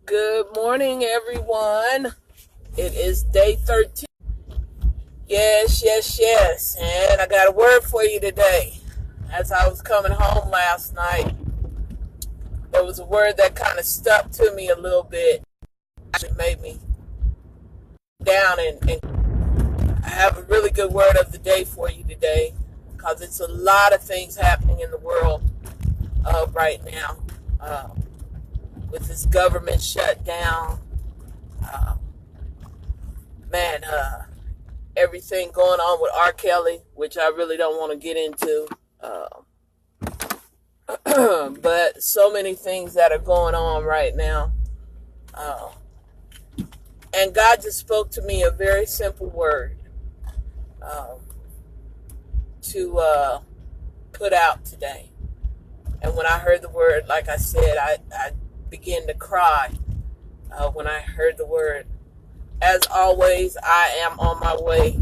Good morning, everyone. It is day 13. Yes. And I got a word for you today. As I was coming home last night, there was a word that kind of stuck to me a little bit. Actually made me down, and I have a really good word of the day for you today because it's a lot of things happening in the world right now with this government shutdown. Uh, man, everything going on with R. Kelly, which I really don't want to get into. But so many things that are going on right now. And God just spoke to me a very simple word to put out today. And when I heard the word, like I said, I began to cry when I heard the word. As always, I am on my way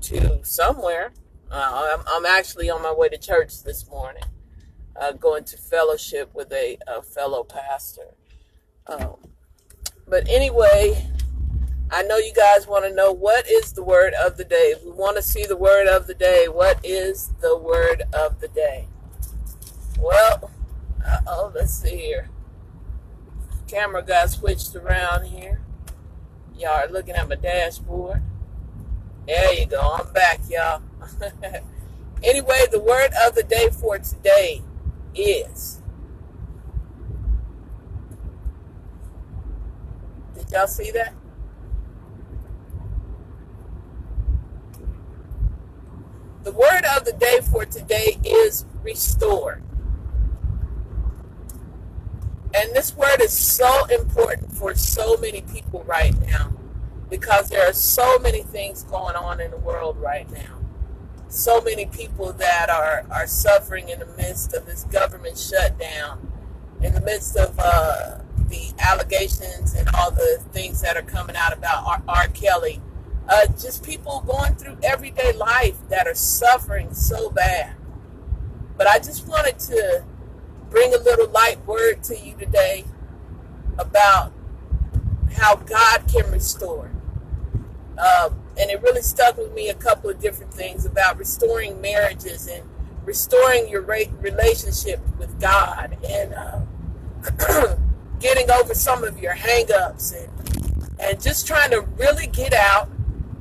to somewhere. I'm actually on my way to church this morning, going to fellowship with a fellow pastor. But anyway, I know you guys want to know what is the word of the day. If we want to see the word of the day, what is the word of the day? Well, let's see here. Camera got switched around here. Y'all are looking at my dashboard. There you go. I'm back, y'all. Anyway, the word of the day for today is... Did y'all see that? The word of the day for today is restored. And this word is so important for so many people right now because there are so many things going on in the world right now. So many people that are suffering in the midst of this government shutdown, in the midst of the allegations and all the things that are coming out about R. Kelly. Just people going through everyday life that are suffering so bad. But I just wanted to bring a little light word to you today about how God can restore. And it really stuck with me a couple of different things about restoring marriages and restoring your relationship with God and getting over some of your hang-ups and just trying to really get out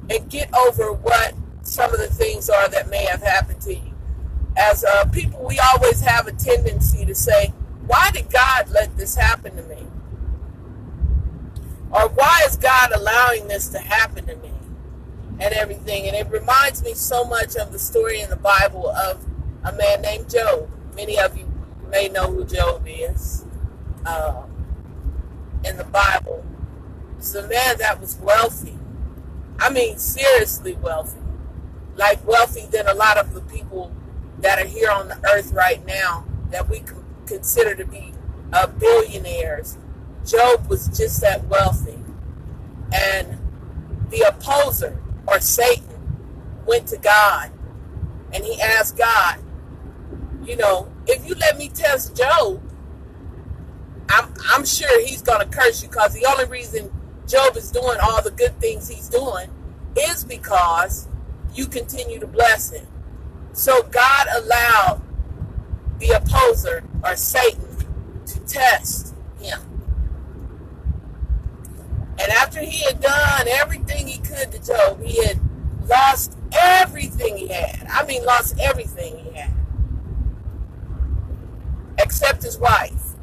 and get over what some of the things are that may have happened to you. As people, we always have a tendency to say, why did God let this happen to me? Or why is God allowing this to happen to me? And everything. And it reminds me so much of the story in the Bible of a man named Job. Many of you may know who Job is in the Bible. It's a man that was wealthy. I mean, seriously wealthy. Like wealthy than a lot of the people that are here on the earth right now that we consider to be billionaires. Job was just that wealthy. And the opposer, or Satan, went to God and he asked God, if you let me test Job, I'm sure he's going to curse you, because the only reason Job is doing all the good things he's doing is because you continue to bless him. So God allowed the opposer, or Satan, to test him. And after he had done everything he could to Job, he had lost everything he had. I mean, lost everything he had. Except his wife.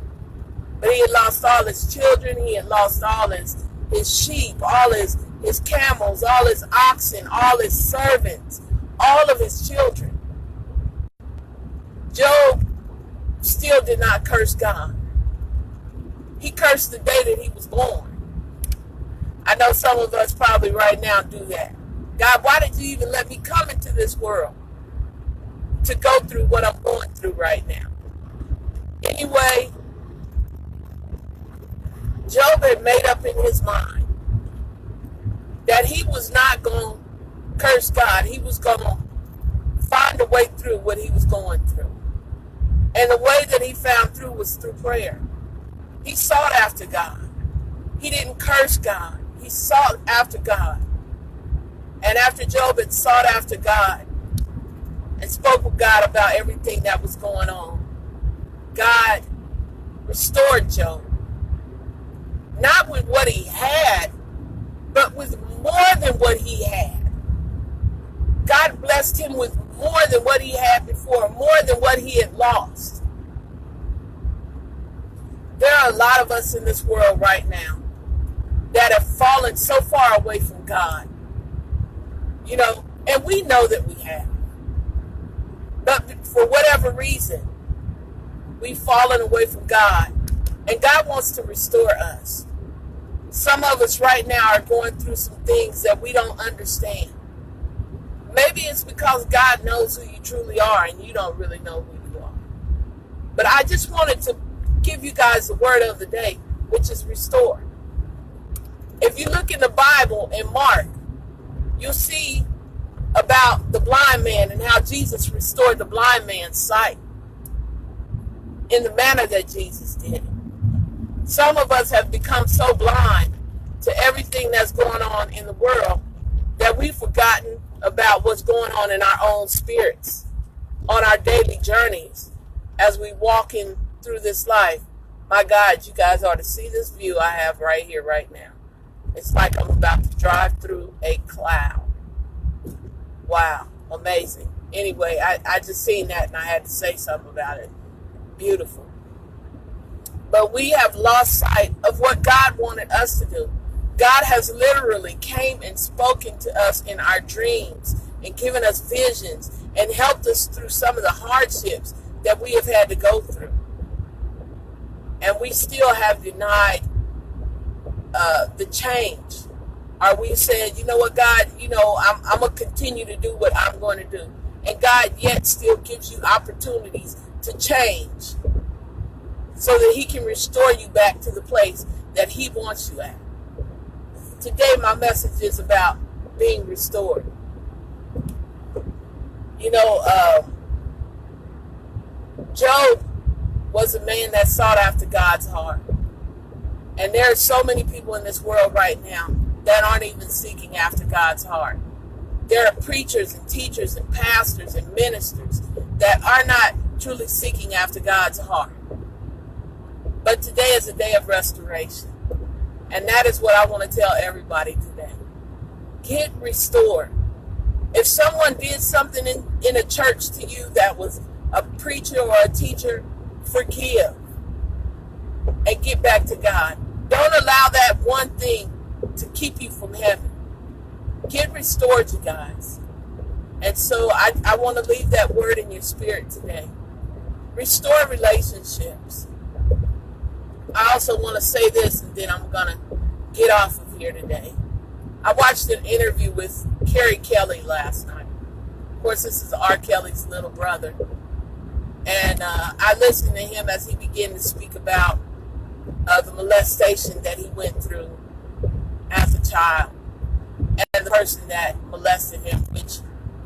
But he had lost all his children. He had lost all his sheep, all his camels, all his oxen, all his servants, all of his children. Job still did not curse God. He cursed the day that he was born. I know some of us probably right now do that. God, why did you even let me come into this world to go through what I'm going through right now? Anyway, Job had made up in his mind that he was not going to curse God. He was going to find a way through what he was going through. And the way that he found through was through prayer. He sought after God. He didn't curse God. He sought after God. And after Job had sought after God and spoke with God about everything that was going on, God restored Job. Not with what he had, but with more than what he had. God blessed him with more than what he had before, more than what he had lost. There are a lot of us in this world right now that have fallen so far away from God. You know, and we know that we have. But for whatever reason, we've fallen away from God. And God wants to restore us. Some of us right now are going through some things that we don't understand. Maybe it's because God knows who you truly are and you don't really know who you are. But I just wanted to give you guys the word of the day, which is restore. If you look in the Bible in Mark, you'll see about the blind man and how Jesus restored the blind man's sight in the manner that Jesus did it. Some of us have become so blind to everything that's going on in the world that we've forgotten about what's going on in our own spirits, on our daily journeys as we walk in through this life. My God, you guys ought to see this view I have right here, right now. It's like I'm about to drive through a cloud. Wow, amazing. Anyway, I just seen that and I had to say something about it. Beautiful. But we have lost sight of what God wanted us to do. God has literally came and spoken to us in our dreams and given us visions and helped us through some of the hardships that we have had to go through. And we still have denied the change. Or we said, you know what, God, I'm going to continue to do what I'm going to do. And God yet still gives you opportunities to change so that he can restore you back to the place that he wants you at. Today, my message is about being restored. Job was a man that sought after God's heart. And there are so many people in this world right now that aren't even seeking after God's heart. There are preachers and teachers and pastors and ministers that are not truly seeking after God's heart. But today is a day of restoration. And that is what I want to tell everybody today. Get restored. If someone did something in a church to you that was a preacher or a teacher, forgive and get back to God. Don't allow that one thing to keep you from heaven. Get restored, you guys. And so I want to leave that word in your spirit today. Restore relationships. I also want to say this, and then I'm going to get off of here today. I watched an interview with Carrie Kelly last night. Of course, this is R. Kelly's little brother. And I listened to him as he began to speak about the molestation that he went through as a child. And the person that molested him, which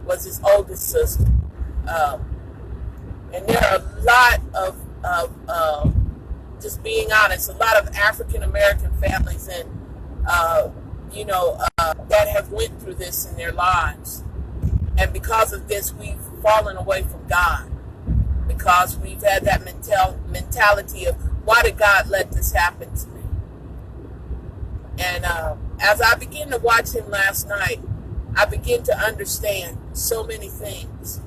was his oldest sister. And there are a lot of just being honest, a lot of African American families and that have went through this in their lives. And because of this, we've fallen away from God. Because we've had that mentality of, why did God let this happen to me? And as I began to watch him last night, I began to understand so many things.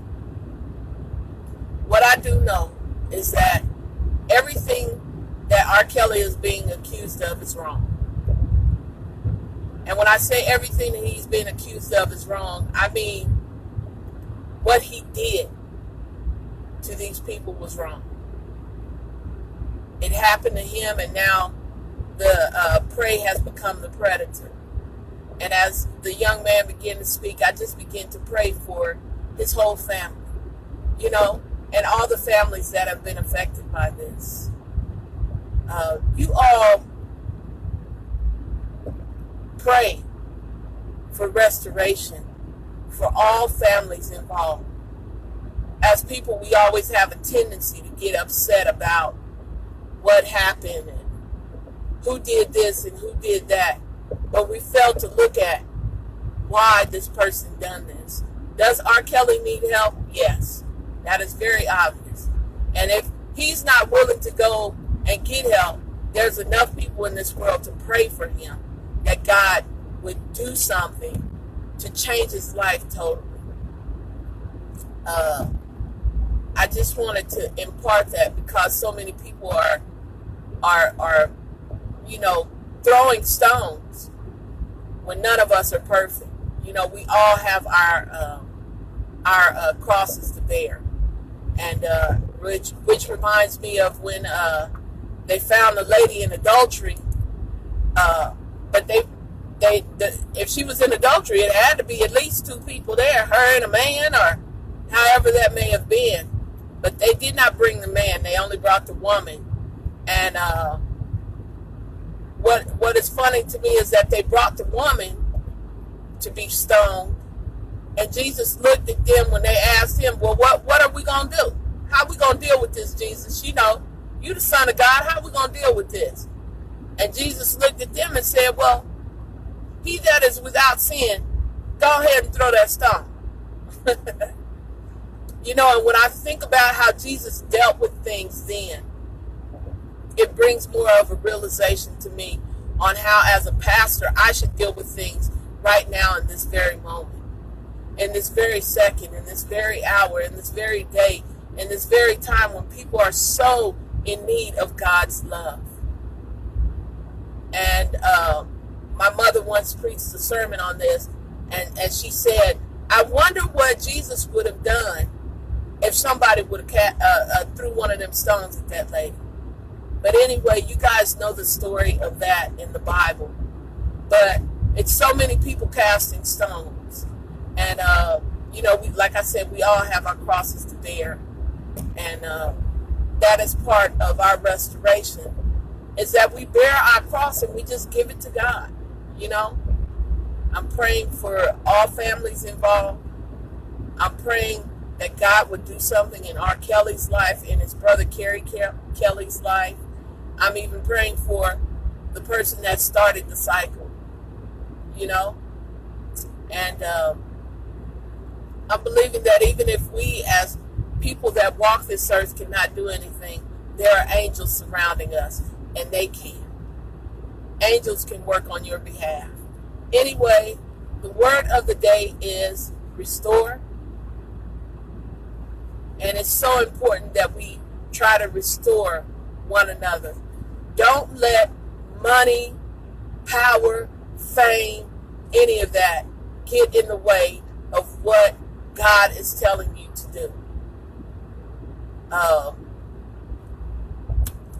What I do know is that everything that R. Kelly is being accused of is wrong. And when I say everything that he's being accused of is wrong, I mean what he did to these people was wrong. It happened to him, and now the prey has become the predator. And as the young man began to speak, I just began to pray for his whole family, and all the families that have been affected by this. You all pray for restoration for all families involved. As people, we always have a tendency to get upset about what happened and who did this and who did that. But we failed to look at why this person done this. Does R. Kelly need help? Yes. That is very obvious. And if he's not willing to go and get help, there's enough people in this world to pray for him that God would do something to change his life totally. I just wanted to impart that because so many people are throwing stones when none of us are perfect. We all have our crosses to bear, and which reminds me of when they found the lady in adultery. But if she was in adultery, it had to be at least two people there, her and a man, or however that may have been. But they did not bring the man; they only brought the woman. And what is funny to me is that they brought the woman to be stoned, and Jesus looked at them when they asked him, "Well, what are we gonna do? How are we gonna deal with this, Jesus? You the Son of God. How are we gonna deal with this?" And Jesus looked at them and said, "Well, he that is without sin, go ahead and throw that stone." And when I think about how Jesus dealt with things then, it brings more of a realization to me on how, as a pastor, I should deal with things right now in this very moment, in this very second, in this very hour, in this very day, in this very time when people are so in need of God's love. And my mother once preached a sermon on this, and she said, I wonder what Jesus would have done if somebody would have threw one of them stones at that lady. But anyway, you guys know the story of that in the Bible. But it's so many people casting stones. And, like I said, we all have our crosses to bear. And that is part of our restoration, is that we bear our cross and we just give it to God. I'm praying for all families involved. I'm praying that God would do something in R. Kelly's life, in his brother Kerry Kelly's life. I'm even praying for the person that started the cycle, And I'm believing that even if we as people that walk this earth cannot do anything, there are angels surrounding us, and they can. Angels can work on your behalf. Anyway, the word of the day is restore. And it's so important that we try to restore one another. Don't let money, power, fame, any of that get in the way of what God is telling you to do. I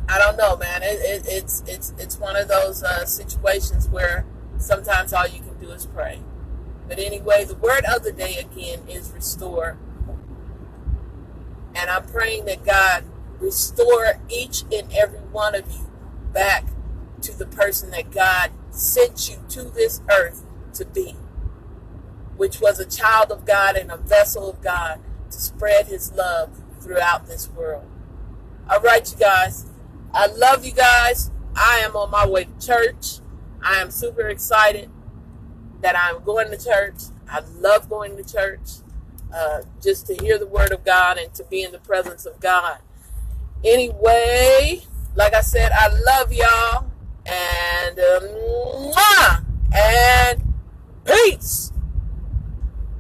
don't know, man. It's one of those situations where sometimes all you can do is pray. But anyway, the word of the day again is restore. And I'm praying that God restore each and every one of you back to the person that God sent you to this earth to be, which was a child of God and a vessel of God to spread his love throughout this world. All right, you guys. I love you guys. I am on my way to church. I am super excited that I'm going to church. I love going to church. Just to hear the word of God and to be in the presence of God. Anyway, like I said, I love y'all. And peace.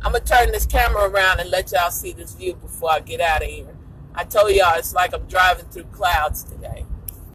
I'm going to turn this camera around and let y'all see this view before I get out of here. I told y'all it's like I'm driving through clouds today.